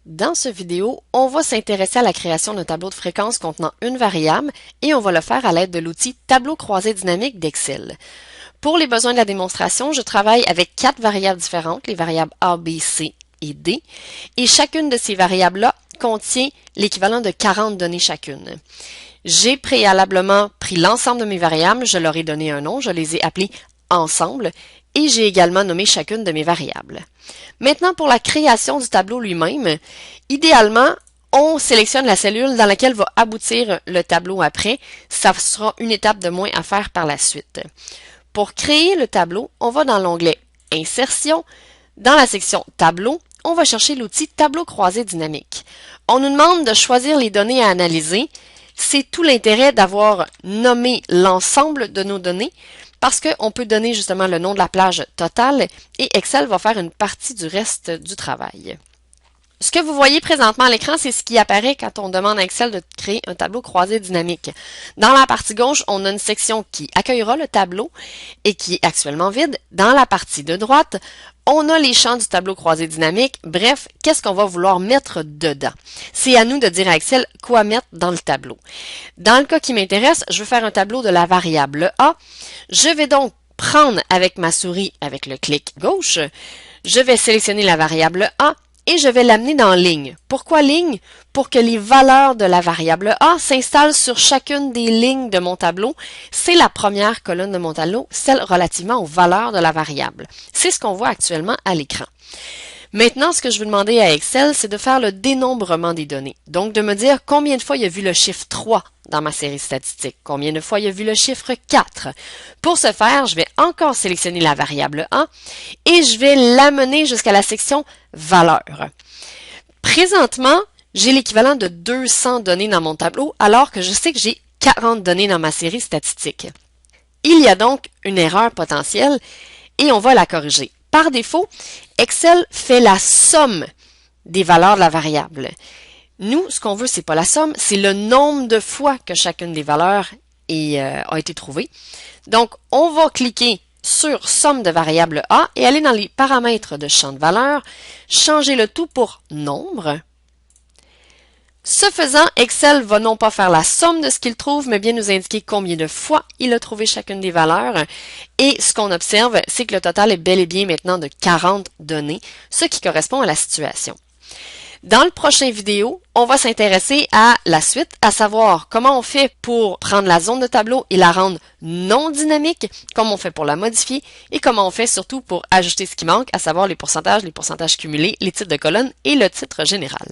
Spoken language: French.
Dans cette vidéo, on va s'intéresser à la création d'un tableau de fréquence contenant une variable et on va le faire à l'aide de l'outil Tableau croisé dynamique d'Excel. Pour les besoins de la démonstration, je travaille avec 4 variables différentes, les variables A, B, C et D, et chacune de ces variables-là contient l'équivalent de 40 données chacune. J'ai préalablement pris l'ensemble de mes variables, je leur ai donné un nom, je les ai appelées ensemble, et j'ai également nommé chacune de mes variables. Maintenant, pour la création du tableau lui-même, idéalement, on sélectionne la cellule dans laquelle va aboutir le tableau après. Ça sera une étape de moins à faire par la suite. Pour créer le tableau, on va dans l'onglet Insertion. Dans la section Tableau, on va chercher l'outil Tableau croisé dynamique. On nous demande de choisir les données à analyser. C'est tout l'intérêt d'avoir nommé l'ensemble de nos données parce qu'on peut donner justement le nom de la plage totale et Excel va faire une partie du reste du travail. Ce que vous voyez présentement à l'écran, c'est ce qui apparaît quand on demande à Excel de créer un tableau croisé dynamique. Dans la partie gauche, on a une section qui accueillera le tableau et qui est actuellement vide. Dans la partie de droite, on a les champs du tableau croisé dynamique. Bref, qu'est-ce qu'on va vouloir mettre dedans? C'est à nous de dire à Excel quoi mettre dans le tableau. Dans le cas qui m'intéresse, je veux faire un tableau de la variable A. Je vais donc prendre avec ma souris, avec le clic gauche, je vais sélectionner la variable A et je vais l'amener dans ligne. Pourquoi ligne? Pour que les valeurs de la variable A s'installent sur chacune des lignes de mon tableau. C'est la première colonne de mon tableau, celle relativement aux valeurs de la variable. C'est ce qu'on voit actuellement à l'écran. Maintenant, ce que je veux demander à Excel, c'est de faire le dénombrement des données. Donc, de me dire combien de fois il a vu le chiffre 3 dans ma série statistique, combien de fois il a vu le chiffre 4. Pour ce faire, je vais encore sélectionner la variable A et je vais l'amener jusqu'à la section Valeurs. Présentement, j'ai l'équivalent de 200 données dans mon tableau, alors que je sais que j'ai 40 données dans ma série statistique. Il y a donc une erreur potentielle et on va la corriger. Par défaut, Excel fait la somme des valeurs de la variable. Nous, ce qu'on veut, c'est pas la somme, c'est le nombre de fois que chacune des valeurs a été trouvée. Donc, on va cliquer sur Somme de variable A et aller dans les paramètres de champ de valeur, changer le tout pour Nombre. Ce faisant, Excel va non pas faire la somme de ce qu'il trouve, mais bien nous indiquer combien de fois il a trouvé chacune des valeurs. Et ce qu'on observe, c'est que le total est bel et bien maintenant de 40 données, ce qui correspond à la situation. Dans le prochain vidéo, on va s'intéresser à la suite, à savoir comment on fait pour prendre la zone de tableau et la rendre non dynamique, comment on fait pour la modifier et comment on fait surtout pour ajouter ce qui manque, à savoir les pourcentages cumulés, les titres de colonne et le titre général.